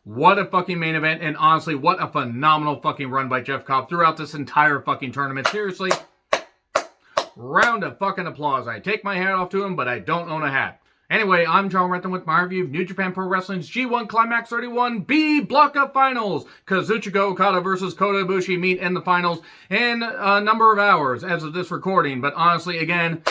What a fucking main event, and honestly, what a phenomenal fucking run by Jeff Cobb throughout this entire fucking tournament. Seriously, round of fucking applause. I take my hat off to him, but I don't own a hat. Anyway, I'm John Renton with my review of New Japan Pro Wrestling's G1 Climax 31B Block of Finals. Kazuchika Okada versus Kota Ibushi meet in the finals in a number of hours as of this recording. But honestly, again,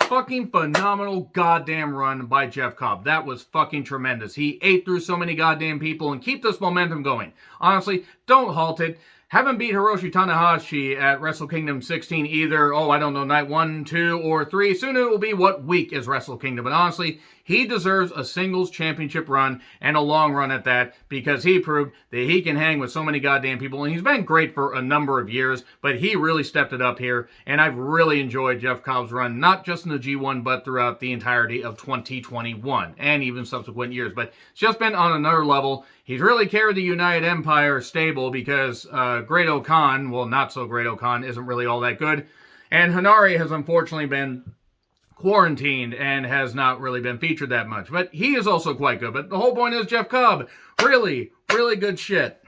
fucking phenomenal goddamn run by Jeff Cobb. That was fucking tremendous. He ate through so many goddamn people and keep this momentum going. Honestly, don't halt it. Haven't beat Hiroshi Tanahashi at Wrestle Kingdom 16 either. Oh, I don't know, night 1, 2, or 3. Soon it will be what week is Wrestle Kingdom. But honestly, he deserves a singles championship run and a long run at that because he proved that he can hang with so many goddamn people. And he's been great for a number of years, but he really stepped it up here. And I've really enjoyed Jeff Cobb's run, not just in the G1, but throughout the entirety of 2021 and even subsequent years. But it's just been on another level. He's really carried the United Empire stable because Great Okan, well, not so Great Okan, isn't really all that good. And Hanari has unfortunately been quarantined and has not really been featured that much. But he is also quite good. But the whole point is Jeff Cobb, really, really good shit.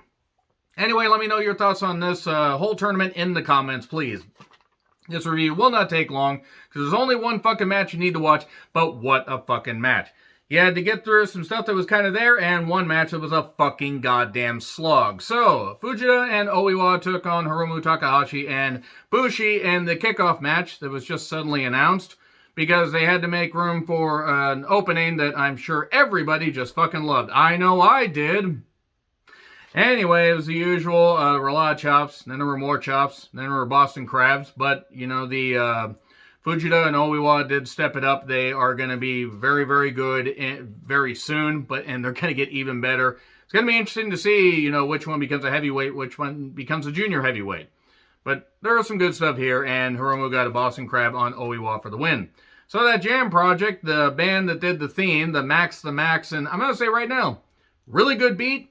Anyway, let me know your thoughts on this whole tournament in the comments, please. This review will not take long because there's only one fucking match you need to watch, but what a fucking match. You had to get through some stuff that was kind of there, and one match that was a fucking goddamn slog. So, Fujita and Oiwa took on Hiromu Takahashi and Bushi in the kickoff match that was just suddenly announced because they had to make room for an opening that I'm sure everybody just fucking loved. I know I did. Anyway, it was the usual. There were a lot of chops, then there were more chops, then there were Boston Crabs, but, you know, the Fujita and Oiwa did step it up. They are going to be very, very good very soon, and they're going to get even better. It's going to be interesting to see, you know, which one becomes a heavyweight, which one becomes a junior heavyweight. But there was some good stuff here, and Hiromu got a Boston Crab on Oiwa for the win. So that Jam Project, the band that did the theme, the Max, and I'm going to say right now, really good beat.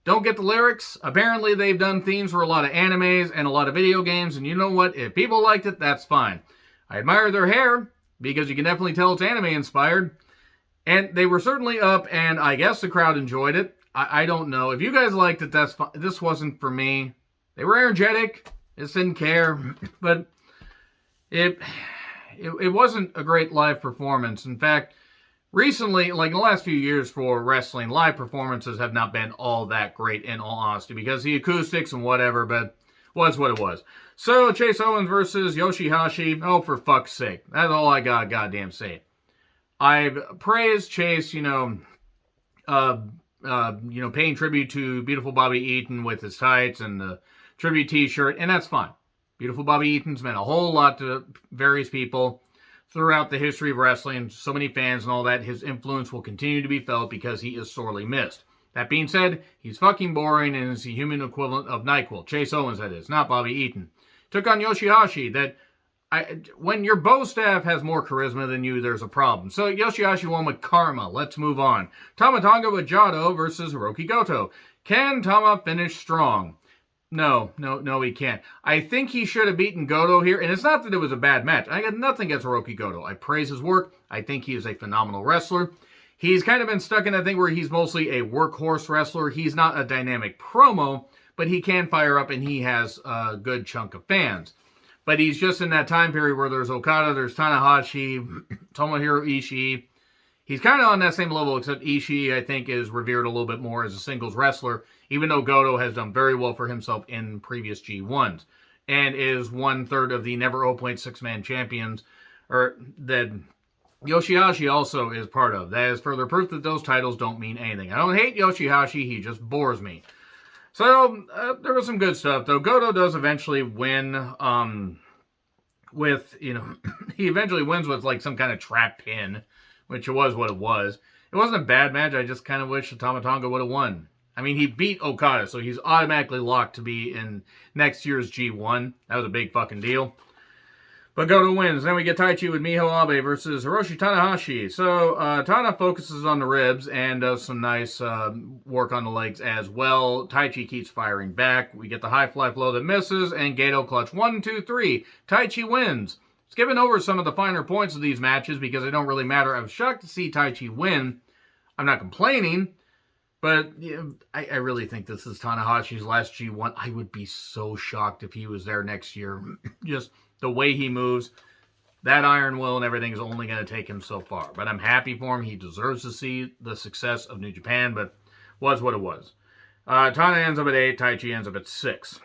Don't get the lyrics. Apparently, they've done themes for a lot of animes and a lot of video games, and you know what? If people liked it, that's fine. I admire their hair, because you can definitely tell it's anime-inspired. And they were certainly up, and I guess the crowd enjoyed it. I don't know. If you guys liked it, that's fine. This wasn't for me. They were energetic. Just didn't care. But it wasn't a great live performance. In fact, recently, like in the last few years for wrestling, live performances have not been all that great, in all honesty, because the acoustics and whatever, but was what it was. So, Chase Owens versus Yoshihashi. Oh, for fuck's sake. That's all I got to goddamn say. I've praised Chase, paying tribute to Beautiful Bobby Eaton with his tights and the tribute t-shirt, and that's fine. Beautiful Bobby Eaton's meant a whole lot to various people throughout the history of wrestling. So many fans and all that. His influence will continue to be felt because he is sorely missed. That being said, he's fucking boring and is the human equivalent of NyQuil. Chase Owens, that is, not Bobby Eaton. Took on Yoshihashi. When your bow staff has more charisma than you, there's a problem. So Yoshihashi won with karma. Let's move on. Tama Tonga with Jado versus Hiroki Goto. Can Tama finish strong? No, he can't. I think he should have beaten Goto here, and it's not that it was a bad match. I got nothing against Hiroki Goto. I praise his work. I think he is a phenomenal wrestler. He's kind of been stuck in that thing where he's mostly a workhorse wrestler. He's not a dynamic promo, but he can fire up, and he has a good chunk of fans. But he's just in that time period where there's Okada, there's Tanahashi, Tomohiro Ishii. He's kind of on that same level, except Ishii, I think, is revered a little bit more as a singles wrestler, even though Goto has done very well for himself in previous G1s, and is 1/3 of the never 0.6-man champions, or that Yoshihashi also is part of. That is further proof that those titles don't mean anything. I don't hate Yoshihashi, he just bores me. So, there was some good stuff, though. Goto does eventually win he eventually wins with, like, some kind of trap pin, which it was what it was. It wasn't a bad match, I just kind of wish Tama Tonga would have won. I mean, he beat Okada, so he's automatically locked to be in next year's G1. That was a big fucking deal. But Goto wins. Then we get Taichi with Miho Abe versus Hiroshi Tanahashi. So, Tana focuses on the ribs and does some nice work on the legs as well. Taichi keeps firing back. We get the high fly flow that misses, and Gato clutch 1, 2, 3. Taichi wins. Skipping over some of the finer points of these matches because they don't really matter. I was shocked to see Taichi win. I'm not complaining, But I really think this is Tanahashi's last G1. I would be so shocked if he was there next year. Just the way he moves, that iron will and everything is only going to take him so far. But I'm happy for him. He deserves to see the success of New Japan, but was what it was. Tana ends up at 8, Taichi ends up at 6.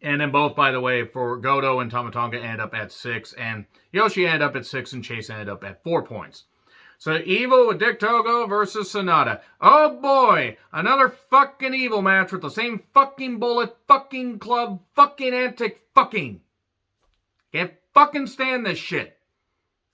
And then both, by the way, for Goto and Tama Tonga ended up at 6, and Yoshi ended up at 6, and Chase ended up at 4 points. So Evil with Dick Togo versus Sonata. Oh boy, another fucking Evil match with the same fucking bullet, fucking club, fucking antic, fucking. Can't fucking stand this shit.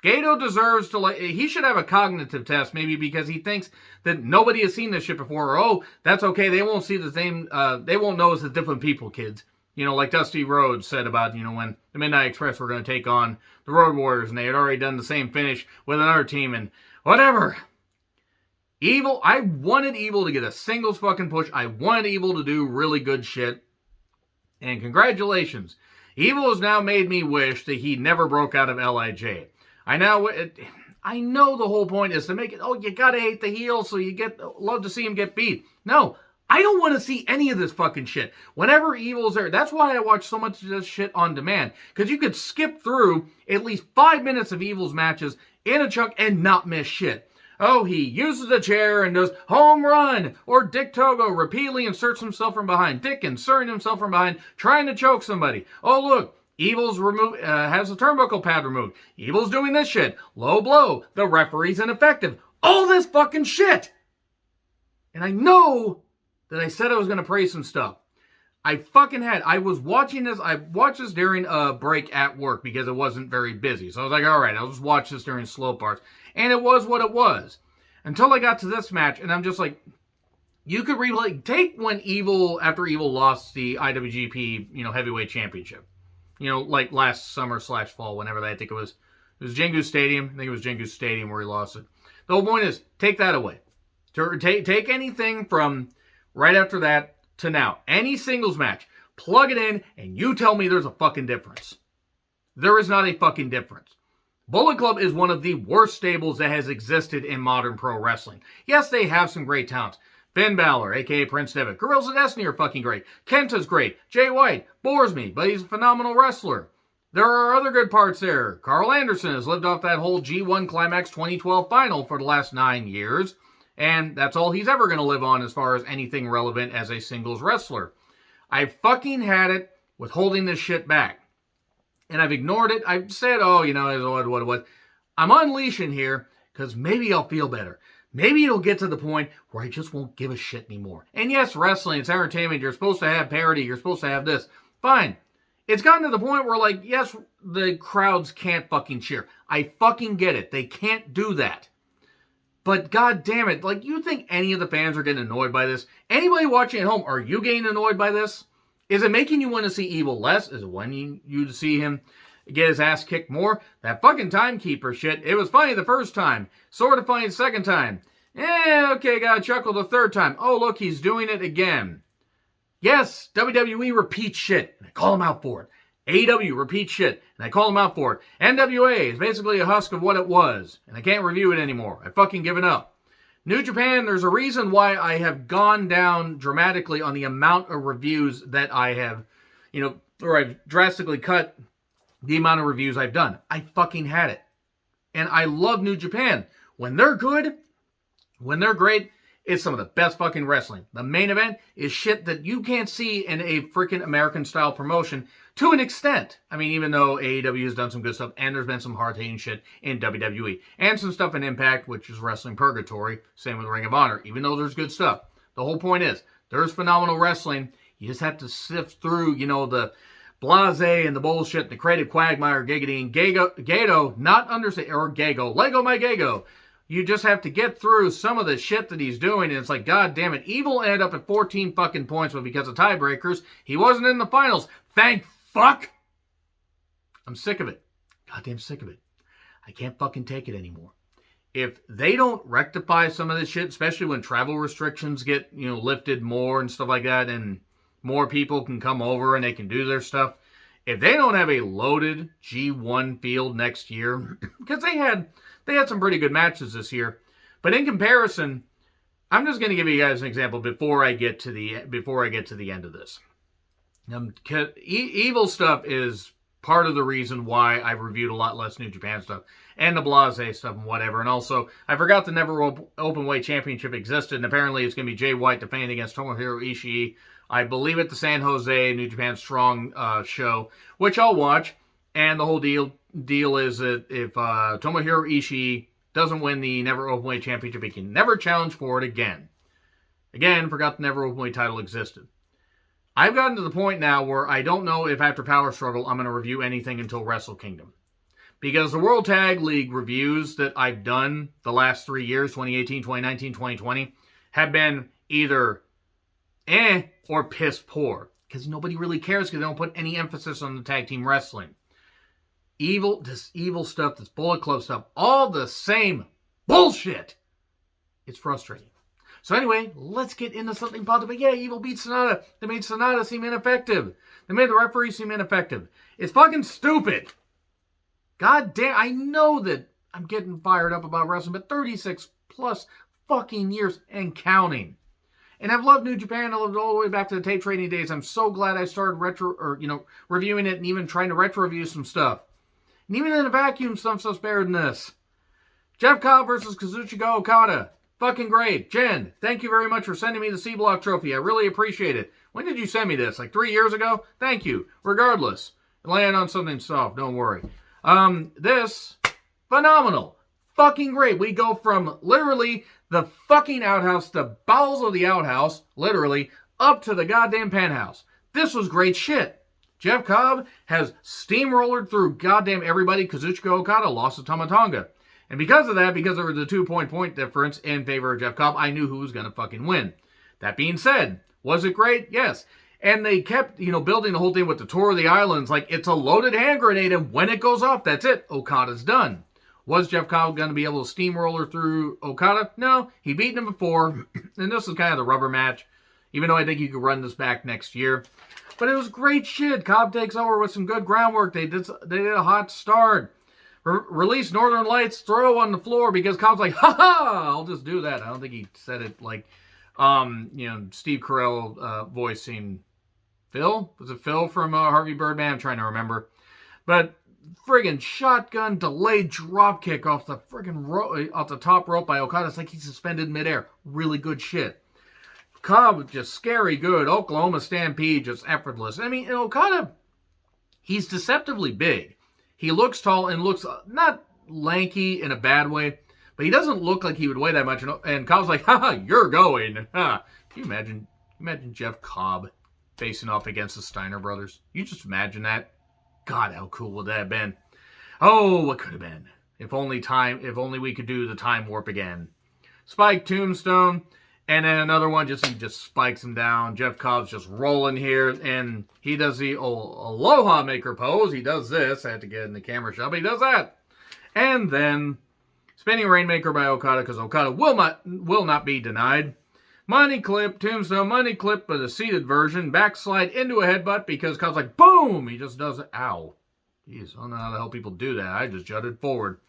Gato deserves to, he should have a cognitive test maybe because he thinks that nobody has seen this shit before. Or, oh, that's okay, they won't see the same, they won't know it's the different people, kids. You know, like Dusty Rhodes said about, when the Midnight Express were going to take on the Road Warriors and they had already done the same finish with another team and whatever. Evil, I wanted Evil to get a singles fucking push. I wanted Evil to do really good shit. And congratulations. Evil has now made me wish that he never broke out of LIJ. I know the whole point is to make it, oh, you gotta hate the heel so you love to see him get beat. No, I don't want to see any of this fucking shit. Whenever Evil's there, that's why I watch so much of this shit on demand. Because you could skip through at least 5 minutes of Evil's matches in a chunk and not miss shit. Oh, he uses a chair and does home run. Or Dick Togo repeatedly inserts himself from behind. Dick inserting himself from behind, trying to choke somebody. Oh, look, Evil's has the turnbuckle pad removed. Evil's doing this shit. Low blow. The referee's ineffective. All this fucking shit. And I know that I said I was going to praise some stuff. I was watching this. I watched this during a break at work because it wasn't very busy. So I was like, all right, I'll just watch this during slow parts. And it was what it was. Until I got to this match, and I'm just like, you could take when after Evil lost the IWGP, heavyweight championship. Like last summer/fall, whenever I think it was Jingu Stadium. I think it was Jingu Stadium where he lost it. The whole point is, take that away. Take anything from right after that to now. Any singles match, plug it in, and you tell me there's a fucking difference. There is not a fucking difference. Bullet Club is one of the worst stables that has existed in modern pro wrestling. Yes, they have some great talents. Finn Balor, a.k.a. Prince Devitt. Gorillas of Destiny are fucking great. Kenta's great. Jay White bores me, but he's a phenomenal wrestler. There are other good parts there. Carl Anderson has lived off that whole G1 Climax 2012 final for the last 9 years. And that's all he's ever going to live on as far as anything relevant as a singles wrestler. I fucking had it with holding this shit back. And I've ignored it. I've said, oh, what it was. I'm unleashing here because maybe I'll feel better. Maybe it'll get to the point where I just won't give a shit anymore. And yes, wrestling, it's entertainment. You're supposed to have parody. You're supposed to have this. Fine. It's gotten to the point where, yes, the crowds can't fucking cheer. I fucking get it. They can't do that. But god damn it, you think any of the fans are getting annoyed by this? Anybody watching at home, are you getting annoyed by this? Is it making you want to see Evil less? Is it wanting you to see him get his ass kicked more? That fucking timekeeper shit, it was funny the first time. Sort of funny the second time. Okay, gotta chuckle the third time. Oh, look, he's doing it again. Yes, WWE repeats shit, and I call him out for it. AEW repeats shit, and I call him out for it. NWA is basically a husk of what it was, and I can't review it anymore. I fucking given up. New Japan, there's a reason why I have gone down dramatically on the amount of reviews that I have, or I've drastically cut the amount of reviews I've done. I fucking had it. And I love New Japan. When they're good, when they're great, it's some of the best fucking wrestling. The main event is shit that you can't see in a freaking American-style promotion to an extent. I mean, even though AEW has done some good stuff, and there's been some hard-hitting shit in WWE, and some stuff in Impact, which is Wrestling Purgatory, same with Ring of Honor, even though there's good stuff. The whole point is, there's phenomenal wrestling. You just have to sift through, the blasé and the bullshit, the creative quagmire, giggity, and Gato, not understand, or Gago, Lego my Gago. You just have to get through some of the shit that he's doing, and it's like, god damn it, Evil ended up at 14 fucking points, but because of tiebreakers, he wasn't in the finals. Thank fuck! I'm sick of it. Goddamn sick of it. I can't fucking take it anymore. If they don't rectify some of this shit, especially when travel restrictions get, lifted more and stuff like that, and more people can come over and they can do their stuff, if they don't have a loaded G1 field next year, because they had some pretty good matches this year, but in comparison, I'm just going to give you guys an example before I get to the end of this. Evil stuff is part of the reason why I've reviewed a lot less New Japan stuff and the Blase stuff and whatever. And also, I forgot the Never Openweight Championship existed, and apparently it's going to be Jay White defending against Tomohiro Ishii. I believe at the San Jose New Japan Strong show, which I'll watch. And the whole deal is that if Tomohiro Ishii doesn't win the Never Openweight Championship, he can never challenge for it again. Again, forgot the Never Openweight title existed. I've gotten to the point now where I don't know if after Power Struggle I'm going to review anything until Wrestle Kingdom. Because the World Tag League reviews that I've done the last 3 years, 2018, 2019, 2020, have been either or piss poor. Because nobody really cares because they don't put any emphasis on the tag team wrestling. This evil stuff, this Bullet Club stuff, all the same bullshit. It's frustrating. So anyway, let's get into something positive. Yeah, Evil beat Sonata. They made Sonata seem ineffective. They made the referee seem ineffective. It's fucking stupid. God damn, I know that I'm getting fired up about wrestling, but 36 plus fucking years and counting. And I've loved New Japan. I loved it all the way back to the tape trading days. I'm so glad I started reviewing it and even trying to retro review some stuff. And even in a vacuum, some stuff's better than this. Jeff Cobb versus Kazuchika Okada. Fucking great. Jen, thank you very much for sending me the C-Block trophy. I really appreciate it. When did you send me this? Like 3 years ago? Thank you. Regardless. Land on something soft. Don't worry. This, phenomenal. Fucking great. We go from literally the fucking outhouse, the bowels of the outhouse, literally, up to the goddamn penthouse. This was great shit. Jeff Cobb has steamrollered through goddamn everybody. Kazuchika Okada lost to Tama Tonga. And because of that, because there was a 2-point difference in favor of Jeff Cobb, I knew who was going to fucking win. That being said, was it great? Yes. And they kept, building the whole thing with the Tour of the Islands like it's a loaded hand grenade, and when it goes off, that's it. Okada's done. Was Jeff Cobb going to be able to steamroller through Okada? No. He'd beaten him before, and this was kind of the rubber match, even though I think you could run this back next year. But it was great shit. Cobb takes over with some good groundwork. They did a hot start. Release Northern Lights, throw on the floor because Cobb's like, ha-ha, I'll just do that. I don't think he said it like, Steve Carell voice seemed, Phil? Was it Phil from Harvey Birdman? I'm trying to remember. But friggin' shotgun delayed drop kick off the friggin' off the top rope by Okada. It's like he's suspended midair. Really good shit. Cobb just scary good. Oklahoma Stampede just effortless. I mean, Okada, he's deceptively big. He looks tall and looks not lanky in a bad way, but he doesn't look like he would weigh that much. And Cobb's like, haha, you're going. Ha. Can you imagine Jeff Cobb facing off against the Steiner brothers? You just imagine that. God, how cool would that have been? Oh, what could have been? If only we could do the time warp again. Spike Tombstone. And then another one, he just spikes him down. Jeff Cobb's just rolling here, and he does the Aloha Maker pose. He does this. I had to get in the camera shot, but he does that. And then spinning Rainmaker by Okada, because Okada will not be denied. Money clip, Tombstone, money clip, but a seated version. Backslide into a headbutt because Cobb's like, boom! He just does it. Ow. Jeez, I don't know how the hell people do that. I just jutted forward.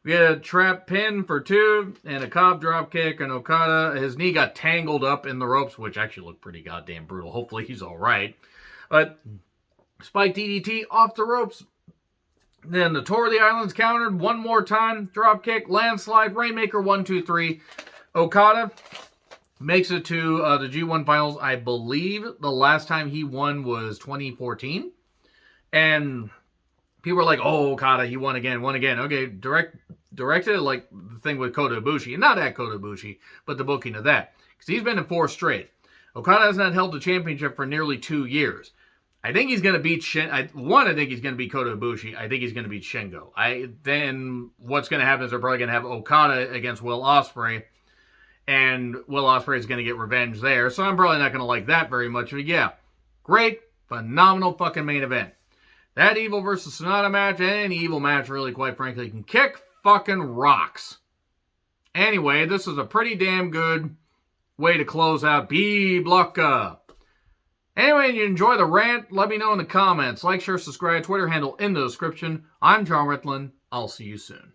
We had a trap pin for 2 and a Cobb drop kick, and Okada, his knee got tangled up in the ropes, which actually looked pretty goddamn brutal. Hopefully he's all right. But spike DDT off the ropes. Then the Tour of the Islands countered one more time. Drop kick, landslide, Rainmaker, 1, 2, 3. Okada makes it to the G1 finals. I believe the last time he won was 2014. And people are like, oh, Okada, he won again. Okay, directed like the thing with Kota Ibushi. And not at Kota Ibushi, but the booking of that. Because he's been in 4 straight. Okada has not held the championship for nearly 2 years. I think he's going to beat I think he's going to beat Kota Ibushi. I think he's going to beat Shingo. Then what's going to happen is they're probably going to have Okada against Will Ospreay. And Will Ospreay is going to get revenge there. So I'm probably not going to like that very much. But yeah, great, phenomenal fucking main event. That Evil versus Sonata match, and any Evil match, really, quite frankly, can kick fucking rocks. Anyway, this is a pretty damn good way to close out B-Blocka. Anyway, if you enjoy the rant, let me know in the comments. Like, share, subscribe, Twitter handle in the description. I'm John Ritlin. I'll see you soon.